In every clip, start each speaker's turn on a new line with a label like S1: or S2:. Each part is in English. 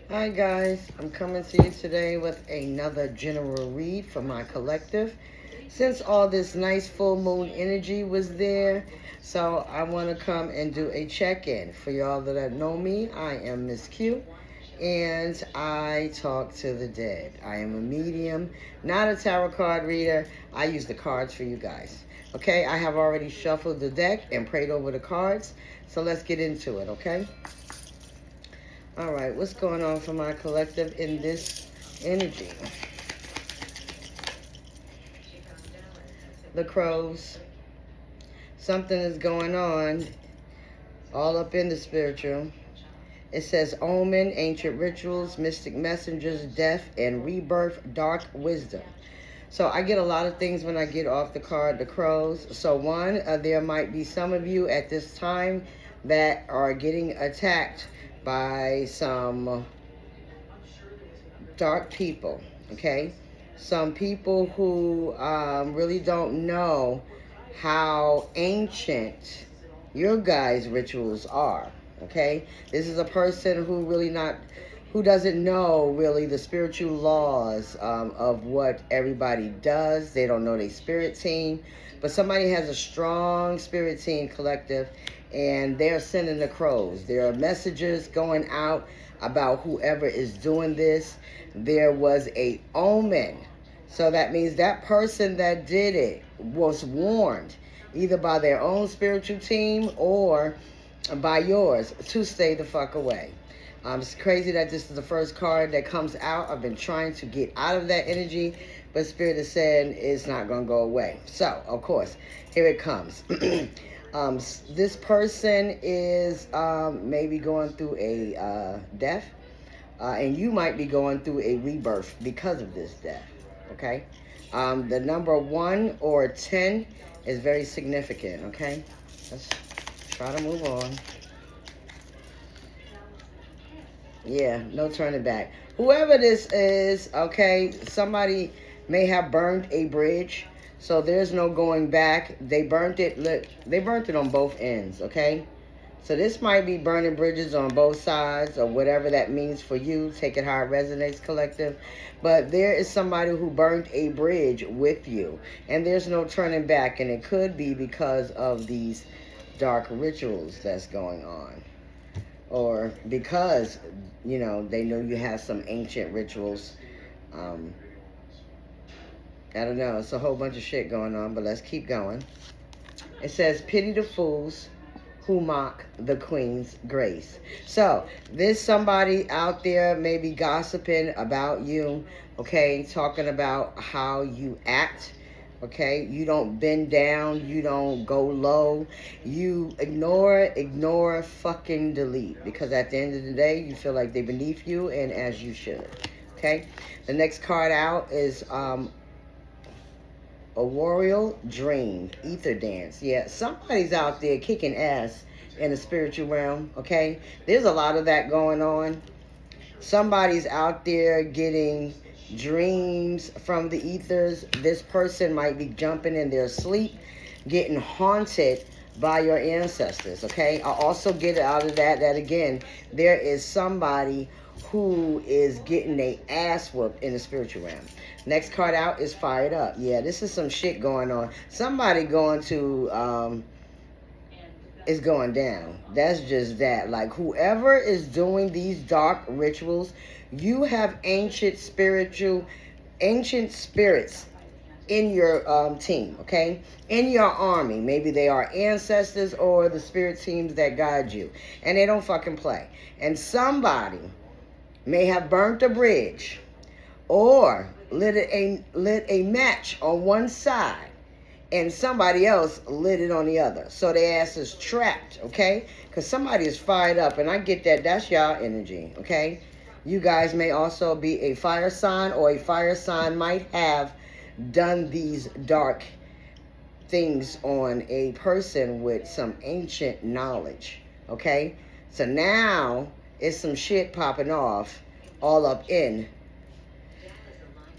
S1: Hi guys, I'm coming to you today with another general read for my collective. Since all this nice full moon energy was there, so I want to come and do a check-in. For y'all that know me, I am Miss Q, and I talk to the dead. I am a medium, not a tarot card reader. I use the cards for you guys. Okay, I have already shuffled the deck and prayed over the cards, so let's get into it, okay? All right, what's going on for my collective in this energy? The crows. Something is going on all up in the spiritual. It says omen, ancient rituals, mystic messengers, death, and rebirth, dark wisdom. So I get a lot of things when I get off the card, the crows. So one, there might be some of you at this time that are getting attacked by some dark people, okay? Some people who really don't know how ancient your guys' rituals are, okay? This is a person who doesn't know really the spiritual laws of what everybody does. They don't know their spirit team, but somebody has a strong spirit team collective, and they're sending the crows. There are messages going out about whoever is doing this. There was a omen. So that means that person that did it was warned either by their own spiritual team or by yours to stay the fuck away. It's crazy that this is the first card that comes out. I've been trying to get out of that energy, but Spirit is saying it's not going to go away. So, of course, here it comes. This person is maybe going through a death, and you might be going through a rebirth because of this death, okay? The number 1 or 10 is very significant, okay? Let's try to move on. Yeah, no turning back. Whoever this is, okay, somebody may have burned a bridge, so there's no going back. They burnt it on both ends, okay? So this might be burning bridges on both sides or whatever that means for you. Take it how it resonates, collective. But there is somebody who burned a bridge with you, and there's no turning back, and it could be because of these dark rituals that's going on, or because, you know, they know you have some ancient rituals. I don't know. It's a whole bunch of shit going on, but let's keep going. It says, pity the fools who mock the queen's grace. So there's somebody out there maybe gossiping about you, okay, talking about how you act. Okay, you don't bend down, you don't go low, you ignore, fucking delete, because at the end of the day, you feel like they're beneath you, and as you should. Okay, the next card out is Aurorial Dream, Ether Dance. Yeah, somebody's out there kicking ass in the spiritual realm, okay? There's a lot of that going on. Somebody's out there getting dreams from the ethers. This person might be jumping in their sleep, getting haunted by your ancestors, okay? I also get out of that again, there is somebody who is getting a ass whooped in the spiritual realm. Next card out is Fired Up. Yeah, this is some shit going on. Somebody going to is going down. That's just that. Like, whoever is doing these dark rituals, you have ancient spirits in your team, okay? In your army. Maybe they are ancestors or the spirit teams that guide you. And they don't fucking play. And somebody may have burnt a bridge or lit a match on one side, and somebody else lit it on the other. So their ass is trapped, okay? Because somebody is fired up, and I get that. That's y'all energy, okay? You guys may also be a fire sign, or a fire sign might have done these dark things on a person with some ancient knowledge, okay? So now it's some shit popping off all up in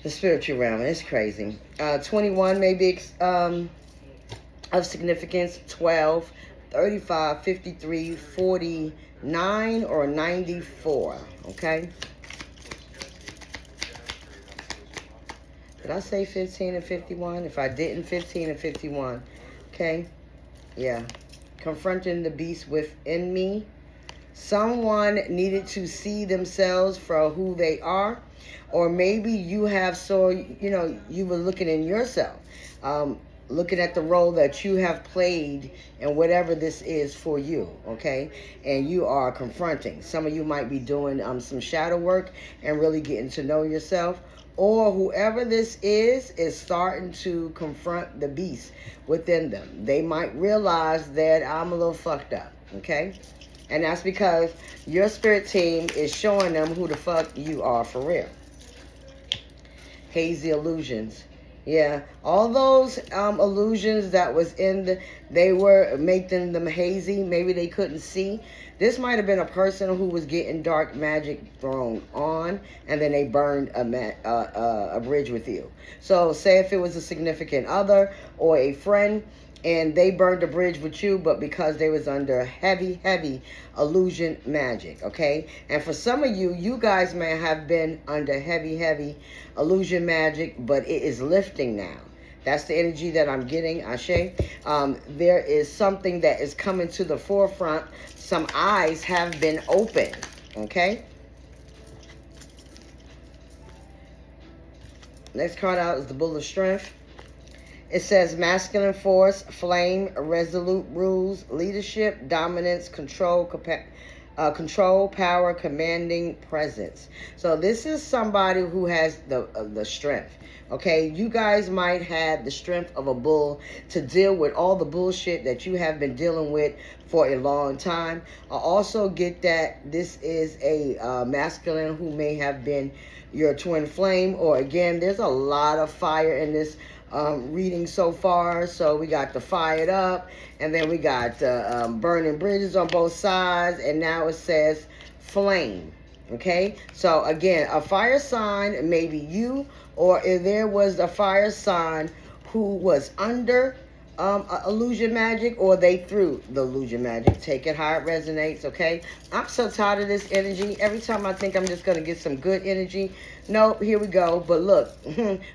S1: the spiritual realm. It's crazy. 21 may be of significance. 12, 35, 53, 49, or 94. Okay? Did I say 15 and 51? If I didn't, 15 and 51. Okay? Yeah. Confronting the beast within me. Someone needed to see themselves for who they are. Or maybe you have you were looking in yourself. Looking at the role that you have played and whatever this is for you, okay? And you are confronting. Some of you might be doing some shadow work and really getting to know yourself. Or whoever this is starting to confront the beast within them. They might realize that I'm a little fucked up, okay? And that's because your spirit team is showing them who the fuck you are for real. Hazy illusions. Yeah, all those illusions that was they were making them hazy. Maybe they couldn't see. This might have been a person who was getting dark magic thrown on, and then they burned a bridge with you. So say if it was a significant other or a friend, and they burned a bridge with you, but because they was under heavy illusion magic, okay? And for some of you, you guys may have been under heavy illusion magic, but it is lifting now. That's the energy that I'm getting, Ashe. There is something that is coming to the forefront. Some eyes have been opened, okay? Next card out is the Bull of Strength. It says masculine force, flame, resolute rules, leadership, dominance, control, power, commanding presence. So this is somebody who has the strength. Okay, you guys might have the strength of a bull to deal with all the bullshit that you have been dealing with for a long time. I also get that this is a masculine who may have been your twin flame, or again, there's a lot of fire in this reading so far. So we got the fired up, and then we got burning bridges on both sides, and now it says flame. Okay, so again, a fire sign, maybe you, or if there was a fire sign who was under illusion magic, or they threw the illusion magic. Take it how it resonates, okay? I'm so tired of this energy. Every time I think I'm just going to get some good energy, nope, here we go. But look,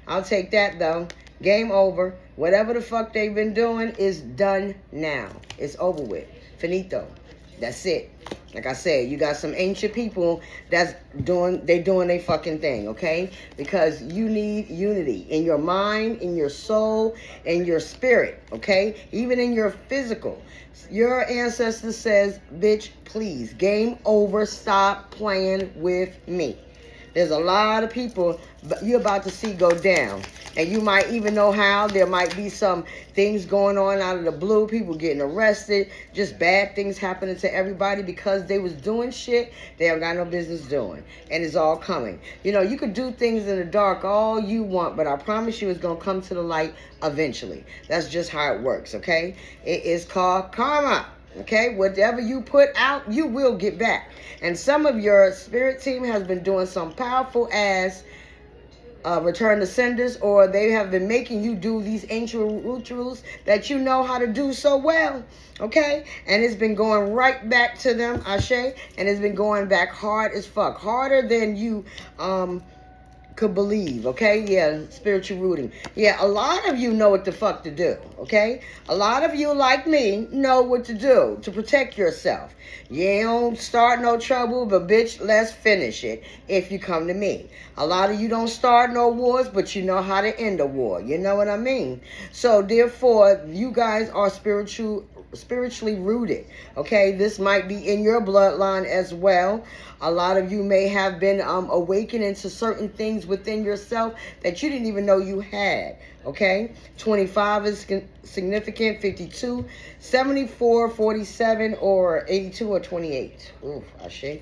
S1: I'll take that though. Game over. Whatever the fuck they've been doing is done now. It's over with. Finito. That's it. Like I said, you got some ancient people that's doing their fucking thing, okay? Because you need unity in your mind, in your soul, in your spirit, okay? Even in your physical. Your ancestor says, bitch, please, game over, stop playing with me. There's a lot of people you're about to see go down. And you might even know how. There might be some things going on out of the blue. People getting arrested. Just bad things happening to everybody because they was doing shit they don't got no business doing. And it's all coming. You know, you could do things in the dark all you want, but I promise you it's going to come to the light eventually. That's just how it works, okay? It is called karma. Okay, whatever you put out, you will get back. And some of your spirit team has been doing some powerful ass return to senders, or they have been making you do these ancient rituals that you know how to do so well. Okay, and it's been going right back to them, Ashe, and it's been going back hard as fuck, harder than you could believe, okay? Yeah, spiritual rooting. Yeah, a lot of you know what the fuck to do, okay? A lot of you, like me, know what to do to protect yourself. You don't start no trouble, but bitch, let's finish it if you come to me. A lot of you don't start no wars, but you know how to end a war. You know what I mean? So, therefore, you guys are spiritually rooted, okay? This might be in your bloodline as well. A lot of you may have been awakening to certain things within yourself that you didn't even know you had, okay? 25 is significant, 52, 74, 47, or 82, or 28. Ooh, Ashe.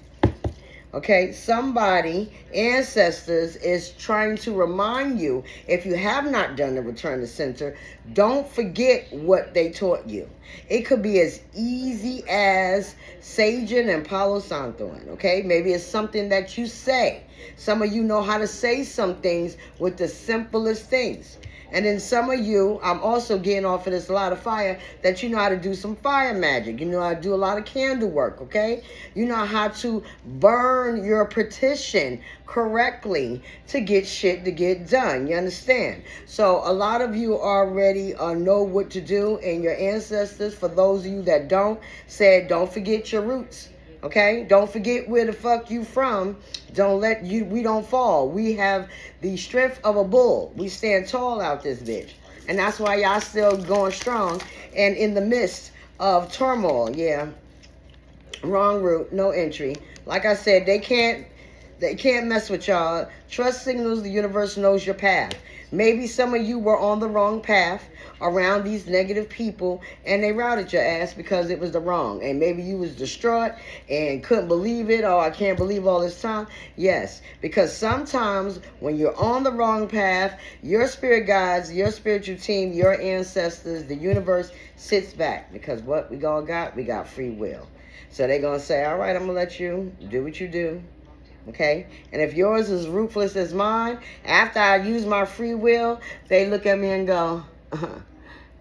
S1: Okay, somebody, ancestors, is trying to remind you, if you have not done the return to center, don't forget what they taught you. It could be as easy as saging and Palo Santoing, okay? Maybe it's something that you say. Some of you know how to say some things with the simplest things. And then some of you, I'm also getting off of this a lot of fire, that you know how to do some fire magic. You know how to do a lot of candle work, okay? You know how to burn word your petition correctly to get shit to get done. You understand? So a lot of you already know what to do, and your ancestors, for those of you that don't, said don't forget your roots. Okay? Don't forget where the fuck you from. Don't let you, we don't fall. We have the strength of a bull. We stand tall out this bitch. And that's why y'all still going strong and in the midst of turmoil. Yeah. Wrong route, no entry. Like I said, they can't mess with y'all. Trust signals, the universe knows your path. Maybe some of you were on the wrong path around these negative people, and they routed your ass because it was the wrong. And maybe you was distraught and couldn't believe it. Oh, I can't believe all this time. Yes, because sometimes when you're on the wrong path, your spirit guides, your spiritual team, your ancestors, the universe sits back, because what we all got? We got free will. So they're going to say, all right, I'm going to let you do what you do. Okay? And if yours is ruthless as mine, after I use my free will, they look at me and go,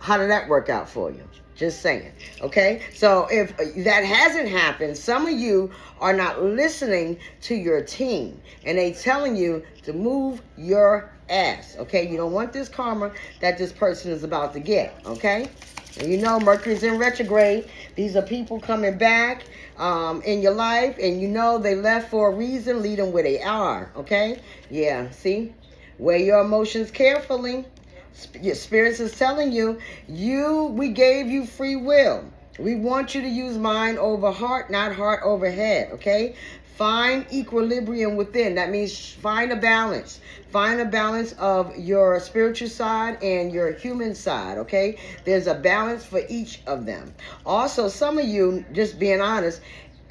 S1: how did that work out for you? Just saying. Okay? So if that hasn't happened, some of you are not listening to your team. And they telling you to move your ass. Okay? You don't want this karma that this person is about to get. Okay? And you know Mercury's in retrograde. These are people coming back in your life, and you know they left for a reason. Lead them where they are, okay? Yeah, see? Weigh your emotions carefully. Your spirits is telling you, we gave you free will. We want you to use mind over heart, not heart over head, okay? Find equilibrium within. That means find a balance. Find a balance of your spiritual side and your human side, okay? There's a balance for each of them. Also, some of you, just being honest,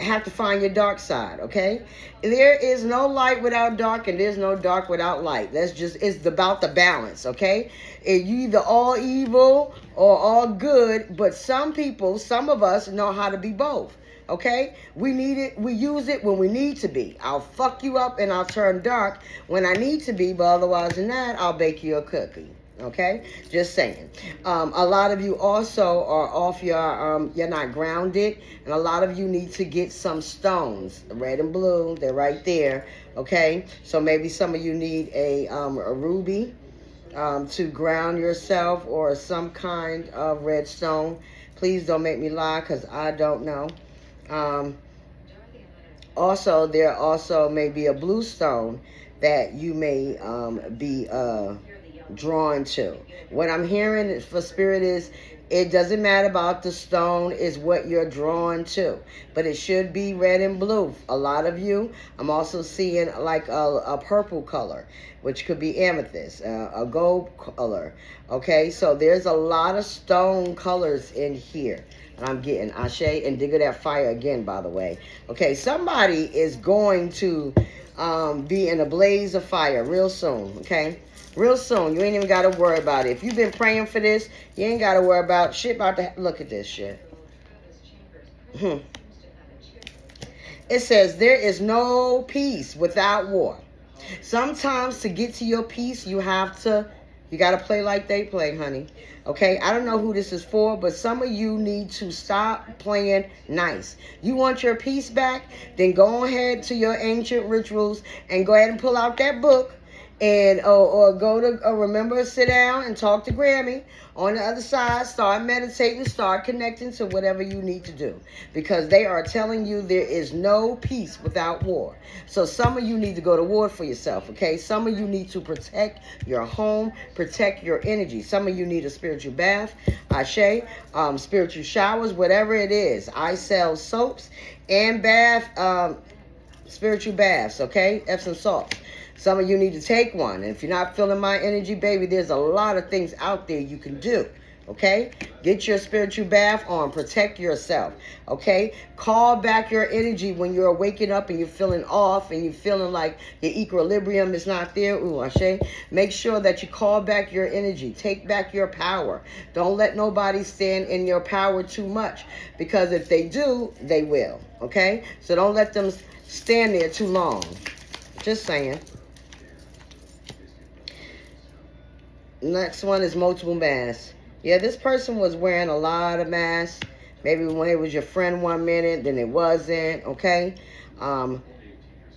S1: have to find your dark side, okay? There is no light without dark, and there's no dark without light. It's about the balance, okay? You either all evil or all good, but some people, some of us know how to be both. Okay? We need it. We use it when we need to be. I'll fuck you up and I'll turn dark when I need to be, but otherwise than that, I'll bake you a cookie. Okay? Just saying. A lot of you also are off your, you're not grounded, and a lot of you need to get some stones. Red and blue, they're right there. Okay? So maybe some of you need a ruby to ground yourself, or some kind of red stone. Please don't make me lie, because I don't know. Also, there also may be a blue stone that you may be drawn to. What I'm hearing for spirit is, it doesn't matter about the stone, is what you're drawn to, but it should be red and blue. A lot of you, I'm also seeing like a purple color, which could be amethyst, a gold color. Okay, so there's a lot of stone colors in here. And I'm getting Ashe and Digger that fire again, by the way. Okay, somebody is going to be in a blaze of fire real soon, okay? Real soon. You ain't even got to worry about it. If you've been praying for this, you ain't got to worry about shit about to... Look at this shit. It says, there is no peace without war. Sometimes to get to your peace, you got to play like they play, honey. Okay, I don't know who this is for, but some of you need to stop playing nice. You want your peace back? Then go ahead to your ancient rituals and go ahead and pull out that book, and or go to remember, sit down and talk to Grammy on the other side. Start meditating, start connecting to whatever you need to do, because they are telling you there is no peace without war. So some of you need to go to war for yourself, okay? Some of you need to protect your home, protect your energy. Some of you need a spiritual bath, Ashe, spiritual showers, whatever it is. I sell soaps and spiritual baths, okay? Epsom salts. Some of you need to take one. And if you're not feeling my energy, baby, there's a lot of things out there you can do. Okay? Get your spiritual bath on. Protect yourself. Okay? Call back your energy when you're waking up and you're feeling off and you're feeling like your equilibrium is not there. Ooh, Ashe. Make sure that you call back your energy. Take back your power. Don't let nobody stand in your power too much, because if they do, they will. Okay? So don't let them stand there too long. Just saying. Next one is multiple masks. Yeah, this person was wearing a lot of masks. Maybe when it was your friend one minute, then it wasn't, okay?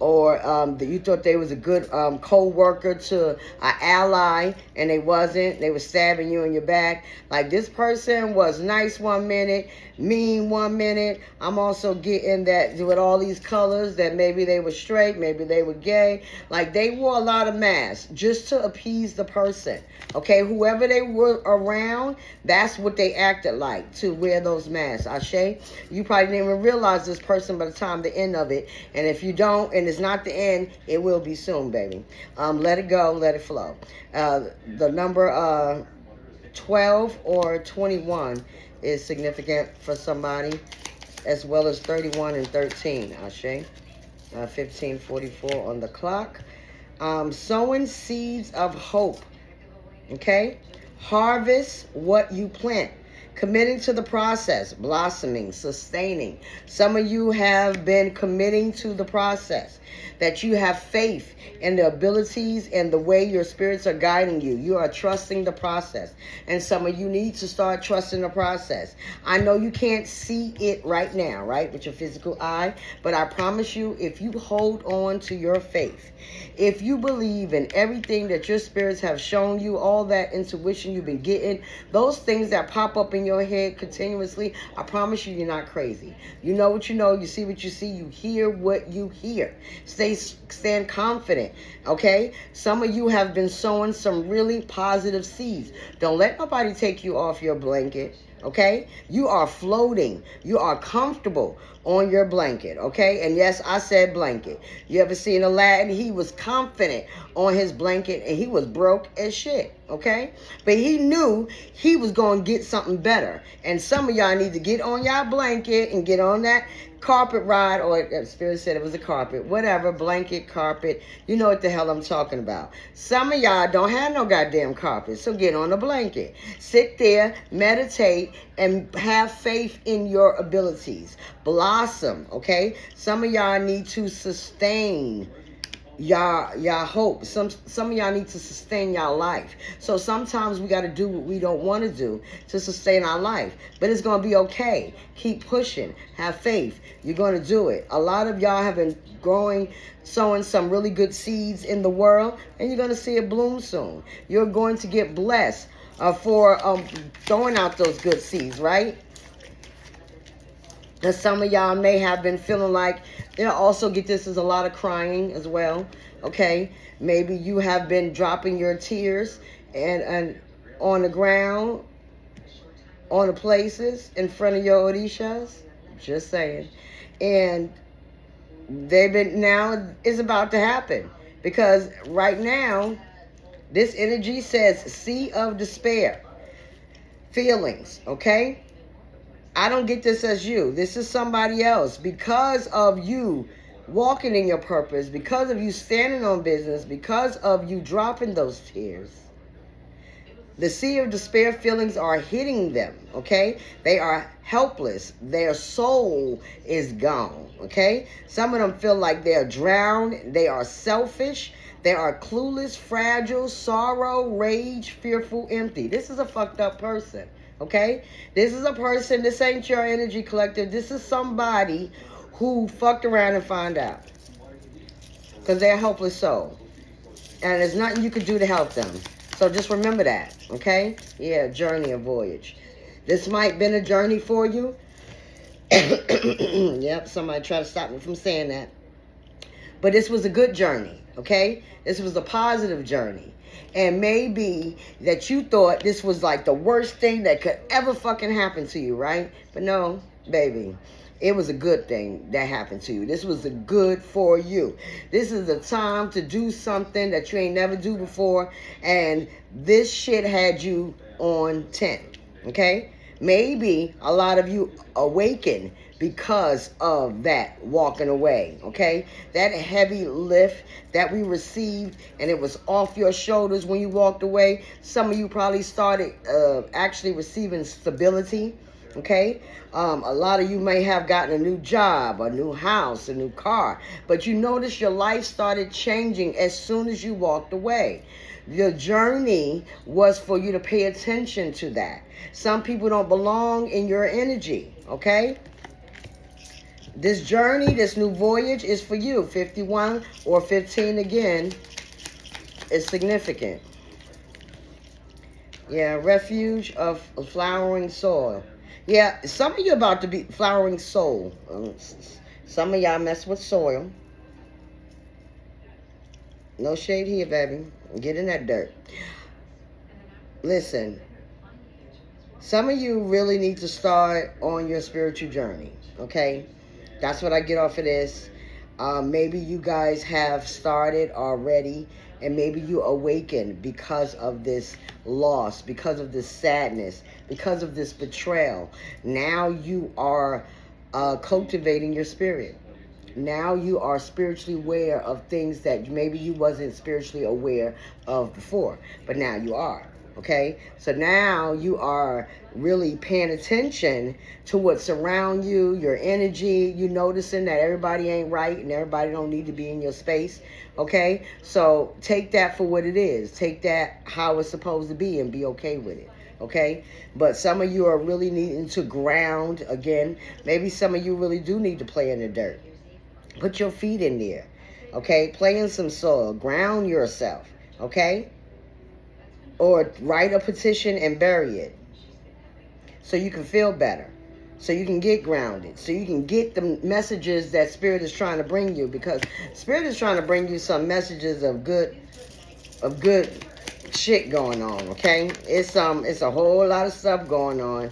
S1: or you thought they was a good co-worker to an ally, and they wasn't. They were stabbing you in your back. Like, this person was nice one minute, mean one minute. I'm also getting that with all these colors that maybe they were straight, maybe they were gay. Like, they wore a lot of masks just to appease the person. Okay, whoever they were around, that's what they acted like, to wear those masks. Ashe, you probably didn't even realize this person by the time the end of it. And if you don't, and it's not the end, it will be soon, baby. Let it go, let it flow. The number 12 or 21 is significant for somebody, as well as 31 and 13. Ashe. 15:44 on the clock. Sowing seeds of hope. Okay? Harvest what you plant. Committing to the process, blossoming, sustaining. Some of you have been committing to the process, that you have faith in the abilities and the way your spirits are guiding you. You are trusting the process. And some of you need to start trusting the process. I know you can't see it right now, right, with your physical eye, but I promise you, if you hold on to your faith, if you believe in everything that your spirits have shown you, all that intuition you've been getting, those things that pop up in your head continuously, I promise you, you're not crazy. You know what you know, you see what you see, you hear what you hear. Stand confident, okay? Some of you have been sowing some really positive seeds. Don't let nobody take you off your blanket, okay? You are floating. You are comfortable on your blanket, okay? And yes, I said blanket. You ever seen Aladdin? He was confident on his blanket, and he was broke as shit, okay? But he knew he was going to get something better. And some of y'all need to get on y'all blanket and get on that carpet ride, or Spirit said it was a carpet, whatever, blanket, carpet, you know what the hell I'm talking about. Some of y'all don't have no goddamn carpet, so get on a blanket. Sit there, meditate, and have faith in your abilities. Blossom, okay? Some of y'all need to sustain y'all hope. Some of y'all need to sustain y'all life. So sometimes we got to do what we don't want to do to sustain our life, but it's going to be okay. Keep pushing, have faith, you're going to do it. A lot of y'all have been sowing some really good seeds in the world, and you're going to see it bloom soon. You're going to get blessed for throwing out those good seeds, right? And some of y'all may have been feeling like, also get this, as a lot of crying as well, okay? Maybe you have been dropping your tears and on the ground, on the places, in front of your Orishas, just saying. And now it's about to happen, because right now, this energy says sea of despair, feelings, okay? I don't get this as you. This is somebody else. Because of you walking in your purpose, because of you standing on business, because of you dropping those tears, the sea of despair feelings are hitting them, okay? They are helpless. Their soul is gone, okay? Some of them feel like they're drowned. They are selfish. They are clueless, fragile, sorrow, rage, fearful, empty. This is a fucked up person. Okay? This is a person, this ain't your energy collective. This is somebody who fucked around and found out. Because they're a helpless soul. And there's nothing you can do to help them. So just remember that. Okay? Yeah, journey, a voyage. This might have been a journey for you. Yep, somebody tried to stop me from saying that. But this was a good journey. Okay? This was a positive journey. And maybe that you thought this was like the worst thing that could ever fucking happen to you, right? But no, baby. It was a good thing that happened to you. This was a good for you. This is the time to do something that you ain't never do before. And this shit had you on 10. Okay? Maybe a lot of you awaken because of that walking away, okay? That heavy lift that we received, and it was off your shoulders when you walked away. Some of you probably started actually receiving stability, okay? A lot of you may have gotten a new job, a new house, a new car, but you notice your life started changing as soon as you walked away. The journey was for you to pay attention to that. Some people don't belong in your energy, okay? This journey, this new voyage is for you. 51 or 15 again is significant. Yeah, refuge of flowering soil. Yeah, some of you about to be flowering soul. Some of y'all mess with soil. No shade here, baby. Get in that dirt. Listen, some of you really need to start on your spiritual journey, okay? That's what I get off of this. Maybe you guys have started already, and maybe you awakened because of this loss, because of this sadness, because of this betrayal. Now you are cultivating your spirit. Now you are spiritually aware of things that maybe you wasn't spiritually aware of before, but now you are. Okay, so now you are really paying attention to what's around you, your energy. You noticing that everybody ain't right and everybody don't need to be in your space. Okay, so take that for what it is. Take that how it's supposed to be and be okay with it. Okay, but some of you are really needing to ground again. Maybe some of you really do need to play in the dirt. Put your feet in there, okay? Play in some soil. Ground yourself, okay? Or write a petition and bury it so you can feel better, so you can get grounded, so you can get the messages that Spirit is trying to bring you, because Spirit is trying to bring you some messages of good shit going on, okay? It's a whole lot of stuff going on.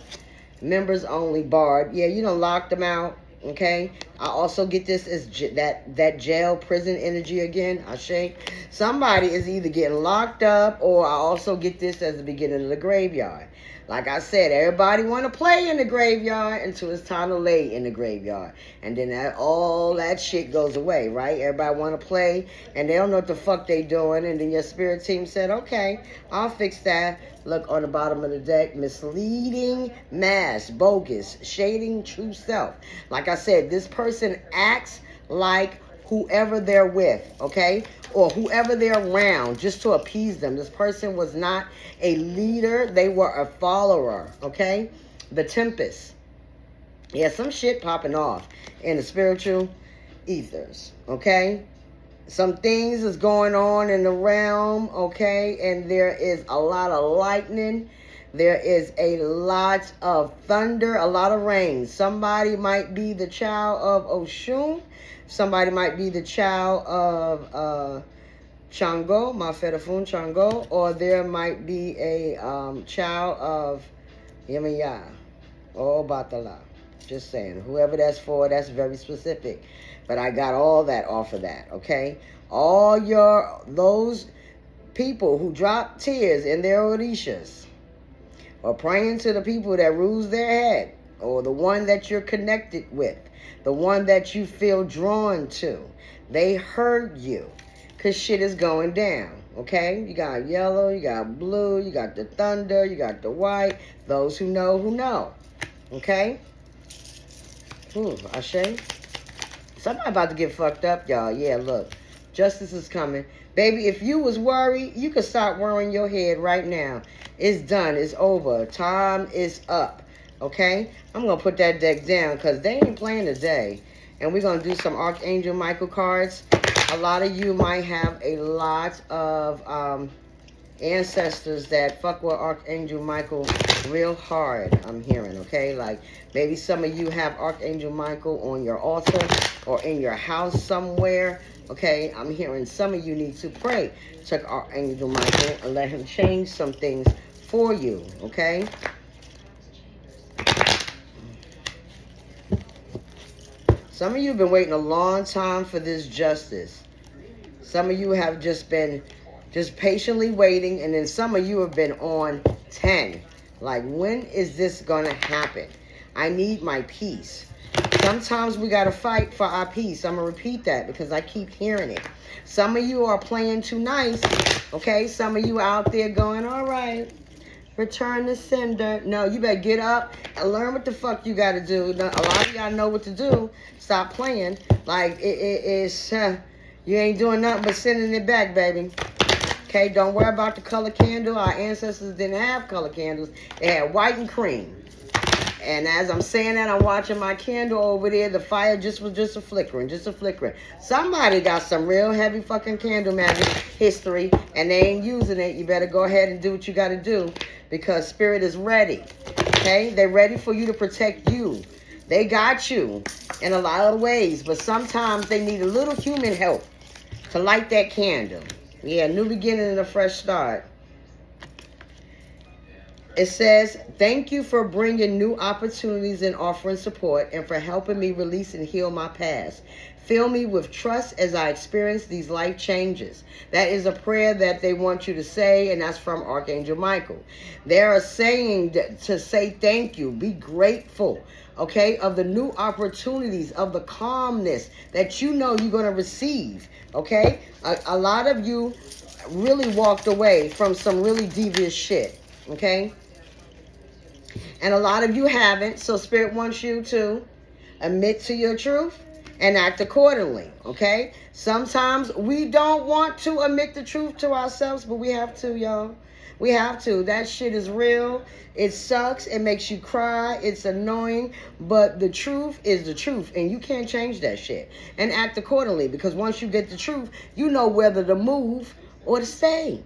S1: Members only barred. Yeah, you done locked them out. Okay, I also get this as that jail prison energy again. I shake. Somebody is either getting locked up, or I also get this as the beginning of the graveyard. Like I said, everybody want to play in the graveyard until it's time to lay in the graveyard, and then all that shit goes away, right? Everybody want to play, and they don't know what the fuck they doing, and then your spirit team said, "Okay, I'll fix that." Look on the bottom of the deck: misleading, mask, bogus, shading, true self. Like I said, this person acts like whoever they're with, okay? Or whoever they're around, just to appease them. This person was not a leader. They were a follower, okay? The Tempest. Yeah, some shit popping off in the spiritual ethers, okay? Some things is going on in the realm, okay? And there is a lot of lightning. There is a lot of thunder, a lot of rain. Somebody might be the child of Oshun. Somebody might be the child of Chango, Mafedafun Chango. Or there might be a child of Yemaya or Batala. Just saying. Whoever that's for, that's very specific. But I got all that off of that, okay? All those people who drop tears in their orishas, or praying to the people that rules their head, or the one that you're connected with, the one that you feel drawn to, they heard you, because shit is going down, okay? You got yellow, you got blue, you got the thunder, you got the white. Those who know, okay? Ashe. Somebody about to get fucked up, y'all. Yeah, look. Justice is coming. Baby, if you was worried, you could stop worrying your head right now. It's done. It's over. Time is up. Okay? I'm going to put that deck down because they ain't playing today. And we're going to do some Archangel Michael cards. A lot of you might have a lot of ancestors that fuck with Archangel Michael real hard, I'm hearing, okay? Like, maybe some of you have Archangel Michael on your altar or in your house somewhere, okay? I'm hearing some of you need to pray to Archangel Michael and let him change some things for you, okay? Some of you have been waiting a long time for this justice. Some of you have just been patiently waiting, and then some of you have been on 10. Like, when is this gonna happen? I need my peace. Sometimes we gotta fight for our peace. I'm gonna repeat that because I keep hearing it. Some of you are playing too nice, okay? Some of you out there going, all right, return the sender. No, you better get up and learn what the fuck you gotta do. A lot of y'all know what to do. Stop playing. Like, you ain't doing nothing but sending it back, baby. Okay, don't worry about the color candle. Our ancestors didn't have color candles. They had white and cream. And as I'm saying that, I'm watching my candle over there. The fire was just a flickering, just a flickering. Somebody got some real heavy fucking candle magic history, and they ain't using it. You better go ahead and do what you got to do, because Spirit is ready. Okay? They're ready for you to protect you. They got you in a lot of ways, but sometimes they need a little human help to light that candle. Yeah, new beginning and a fresh start. It says, thank you for bringing new opportunities and offering support, and for helping me release and heal my past. Fill me with trust as I experience these life changes. That is a prayer that they want you to say, and that's from Archangel Michael. They are saying to say thank you, be grateful, okay, of the new opportunities, of the calmness that you know you're going to receive, okay? A lot of you really walked away from some really devious shit, okay? And a lot of you haven't, so Spirit wants you to admit to your truth and act accordingly, okay? Sometimes we don't want to admit the truth to ourselves, but we have to, y'all. We have to. That shit is real. It sucks. It makes you cry. It's annoying. But the truth is the truth, and you can't change that shit. And act accordingly, because once you get the truth, you know whether to move or to stay.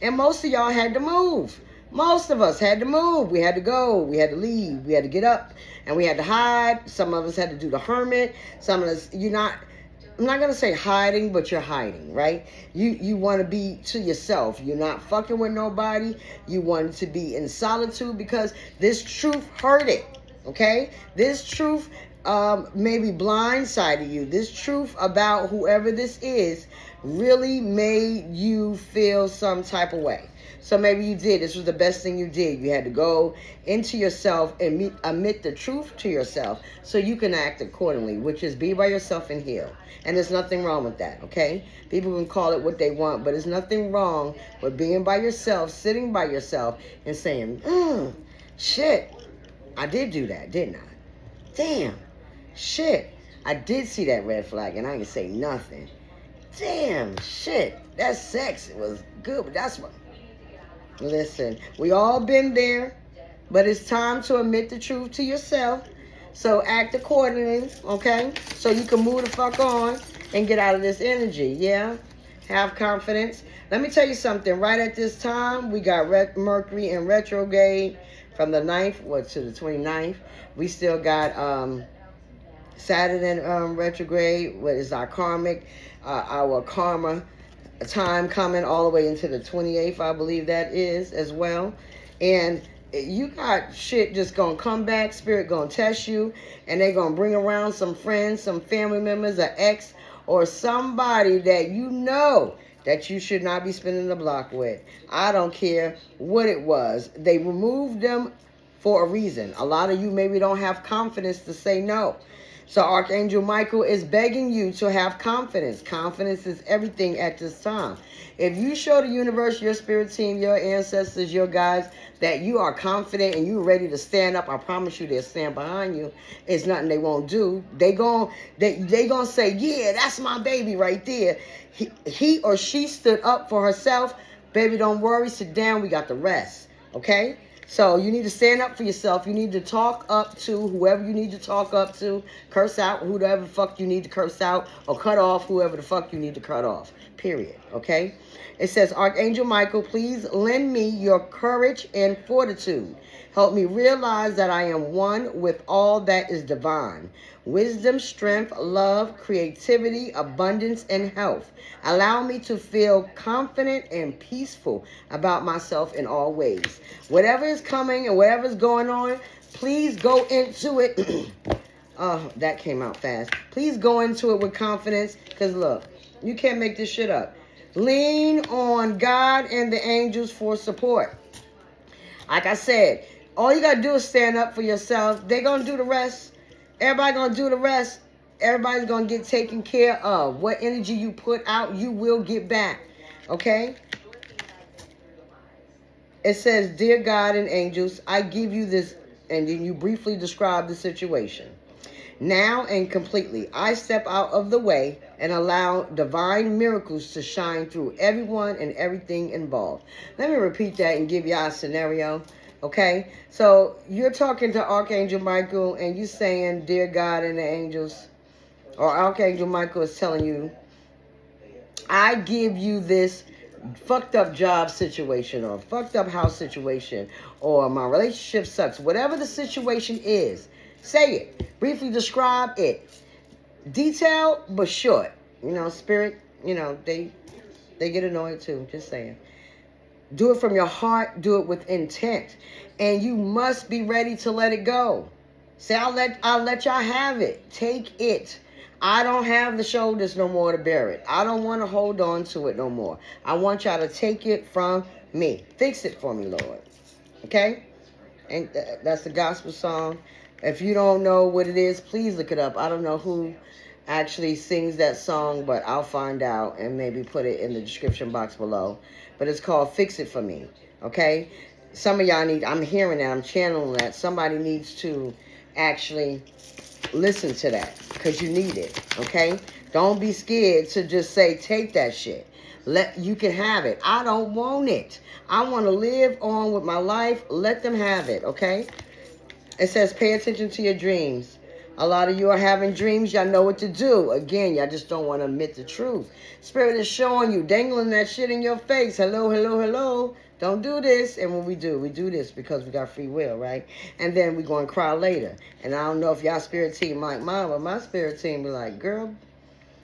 S1: And most of y'all had to move. Most of us had to move. We had to go. We had to leave. We had to get up. And we had to hide. Some of us had to do the hermit. Some of us, I'm not going to say hiding, but you're hiding, right? You want to be to yourself. You're not fucking with nobody. You want to be in solitude, because this truth hurt it, okay? This truth maybe blindsided you. This truth about whoever this is really made you feel some type of way. So maybe you did. This was the best thing you did. You had to go into yourself and admit the truth to yourself so you can act accordingly, which is be by yourself and heal. And there's nothing wrong with that, okay? People can call it what they want, but there's nothing wrong with being by yourself, sitting by yourself, and saying, shit, I did do that, didn't I? Damn, shit, I did see that red flag and I didn't say nothing. Damn, shit, that sex was good, but that's what... Listen, we all been there, but it's time to admit the truth to yourself. So act accordingly, okay? So you can move the fuck on and get out of this energy, yeah? Have confidence. Let me tell you something. Right at this time, we got Mercury in retrograde from the 9th to the 29th. We still got Saturn in retrograde, what is our karmic, our karma time coming all the way into the 28th, I believe that is, as well. And you got shit just gonna come back. Spirit gonna test you, and they gonna bring around some friends, some family members, an ex, or somebody that you know that you should not be spinning the block with. I don't care what it was. They removed them for a reason. A lot of you maybe don't have confidence to say no. So Archangel Michael is begging you to have confidence. Confidence is everything at this time. If you show the universe, your spirit team, your ancestors, your guides, that you are confident and you're ready to stand up, I promise you they'll stand behind you. It's nothing they won't do. They gonna say, yeah, that's my baby right there. He or she stood up for herself. Baby, don't worry. Sit down. We got the rest. Okay? So you need to stand up for yourself. You need to talk up to whoever you need to talk up to. Curse out whoever the fuck you need to curse out. Or cut off whoever the fuck you need to cut off. Period. Okay? It says, Archangel Michael, please lend me your courage and fortitude. Help me realize that I am one with all that is divine. Wisdom, strength, love, creativity, abundance, and health. Allow me to feel confident and peaceful about myself in all ways. Whatever is coming and whatever is going on, please go into it. Oh, that came out fast. Please go into it with confidence, because look, you can't make this shit up. Lean on God and the angels for support. Like I said, all you got to do is stand up for yourself. They're going to do the rest. Everybody going to do the rest. Everybody's going to get taken care of. What energy you put out, you will get back. Okay? It says, Dear God and angels, I give you this, and then you briefly describe the situation. Now and completely, I step out of the way and allow divine miracles to shine through everyone and everything involved. Let me repeat that and give y'all a scenario. Okay? So you're talking to Archangel Michael and you saying, dear God and the angels, or Archangel Michael is telling you, I give you this fucked up job situation or fucked up house situation or my relationship sucks. Whatever the situation is, say it. Briefly describe it. Detailed but short. You know, spirit, you know, they get annoyed too. Just saying. Do it from your heart. Do it with intent. And you must be ready to let it go. Say, I'll let y'all have it. Take it. I don't have the shoulders no more to bear it. I don't want to hold on to it no more. I want y'all to take it from me. Fix it for me, Lord. Okay? And that's the gospel song. If you don't know what it is, please look it up. I don't know who actually sings that song, but I'll find out and maybe put it in the description box below. But it's called Fix It For Me. Okay? Some of y'all need, I'm hearing that, I'm channeling that. Somebody needs to actually listen to that because you need it. Okay? Don't be scared to just say, take that shit. You can have it. I don't want it. I want to live on with my life. Let them have it. Okay? It says, pay attention to your dreams. A lot of you are having dreams. Y'all know what to do. Again, y'all just don't want to admit the truth. Spirit is showing you, dangling that shit in your face. Hello, hello, hello. Don't do this. And when we do this because we got free will, right? And then we go and cry later. And I don't know if y'all spirit team like mine, but my spirit team be like, girl,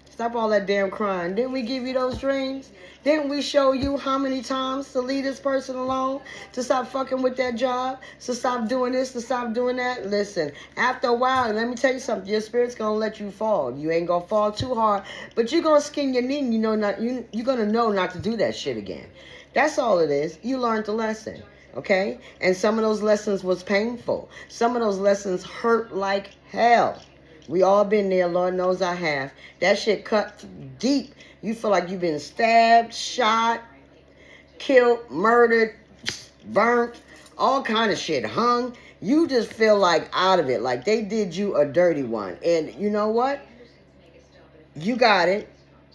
S1: stop all that damn crying. Didn't we give you those dreams? Didn't we show you how many times to leave this person alone? To stop fucking with that job? To stop doing this? To stop doing that? Listen, after a while, let me tell you something. Your spirit's going to let you fall. You ain't going to fall too hard, but you're going to skin your knee and you're going to know not to do that shit again. That's all it is. You learned the lesson. Okay? And some of those lessons was painful. Some of those lessons hurt like hell. We all been there. Lord knows I have. That shit cut deep. You feel like you've been stabbed, shot, killed, murdered, burnt, all kind of shit, hung. You just feel like out of it. Like they did you a dirty one. And you know what? You got it.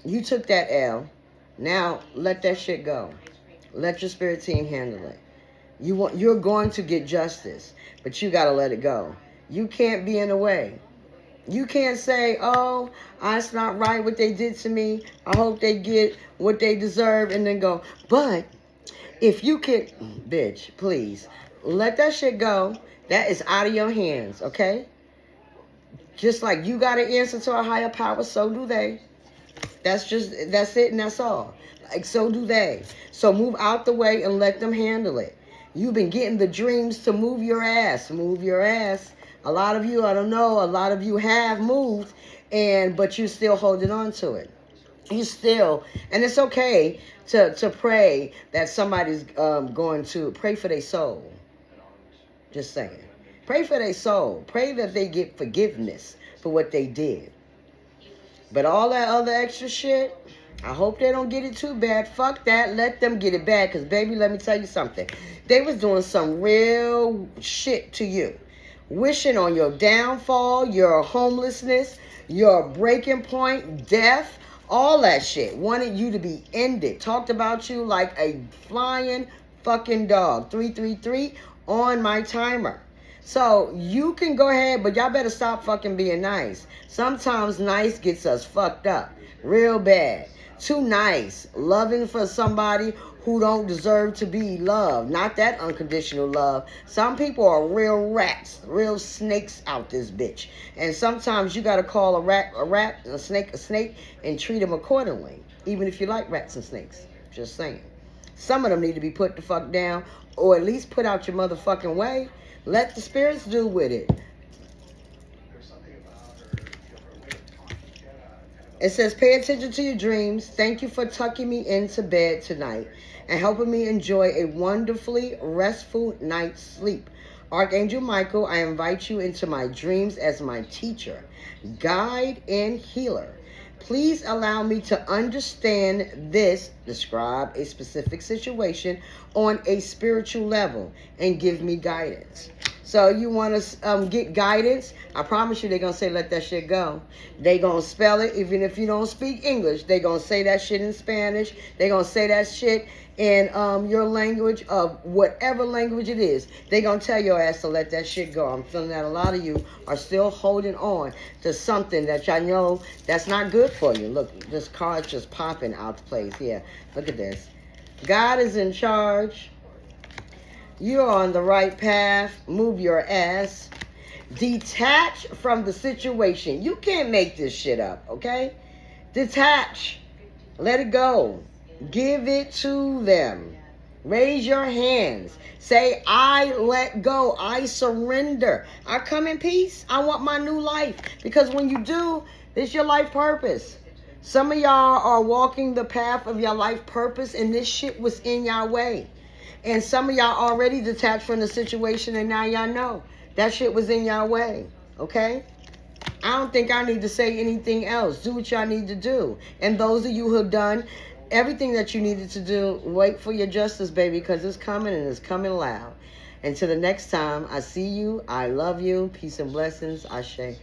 S1: You took that L. Now let that shit go. Let your spirit team handle it. You're going to get justice, but you got to let it go. You can't be in the way. You can't say, oh, it's not right what they did to me. I hope they get what they deserve. And then go, but if you could, bitch, please, let that shit go. That is out of your hands, okay? Just like you got to answer to a higher power, so do they. That's it and that's all. Like, so do they. So move out the way and let them handle it. You've been getting the dreams to move your ass. Move your ass. A lot of you, I don't know, a lot of you have moved, but you're still holding on to it. You still, and it's okay to pray that somebody's going to pray for their soul. Just saying. Pray for their soul. Pray that they get forgiveness for what they did. But all that other extra shit, I hope they don't get it too bad. Fuck that. Let them get it bad. Because, baby, let me tell you something. They was doing some real shit to you. Wishing on your downfall, your homelessness, your breaking point, death, all that shit. Wanted you to be ended. Talked about you like a flying fucking dog. 333 on my timer. So you can go ahead, but y'all better stop fucking being nice. Sometimes nice gets us fucked up real bad. Too nice. Loving for somebody who don't deserve to be loved. Not that unconditional love. Some people are real rats, real snakes out this bitch. And sometimes you got to call a rat, a snake, and treat them accordingly. Even if you like rats and snakes. Just saying. Some of them need to be put the fuck down, or at least put out your motherfucking way. Let the spirits do with it. It says, pay attention to your dreams. Thank you for tucking me into bed tonight and helping me enjoy a wonderfully restful night's sleep. Archangel Michael, I invite you into my dreams as my teacher, guide, and healer. Please allow me to understand this, describe a specific situation on a spiritual level, and give me guidance. So you want to get guidance? I promise you they're going to say, let that shit go. They going to spell it, even if you don't speak English. They going to say that shit in Spanish. They going to say that shit in your language, of whatever language it is. They going to tell your ass to let that shit go. I'm feeling that a lot of you are still holding on to something that y'all know that's not good for you. Look, this card's just popping out the place here. Look at this. God is in charge. You're on the right path. Move your ass. Detach from the situation. You can't make this shit up, okay? Detach. Let it go. Give it to them. Raise your hands. Say, I let go. I surrender. I come in peace. I want my new life. Because when you do, it's your life purpose. Some of y'all are walking the path of your life purpose, and this shit was in your way. And some of y'all already detached from the situation, and now y'all know that shit was in y'all way. Okay? I don't think I need to say anything else. Do what y'all need to do. And those of you who have done everything that you needed to do, wait for your justice, baby, because it's coming, and it's coming loud. Until the next time, I see you. I love you. Peace and blessings. Ashe.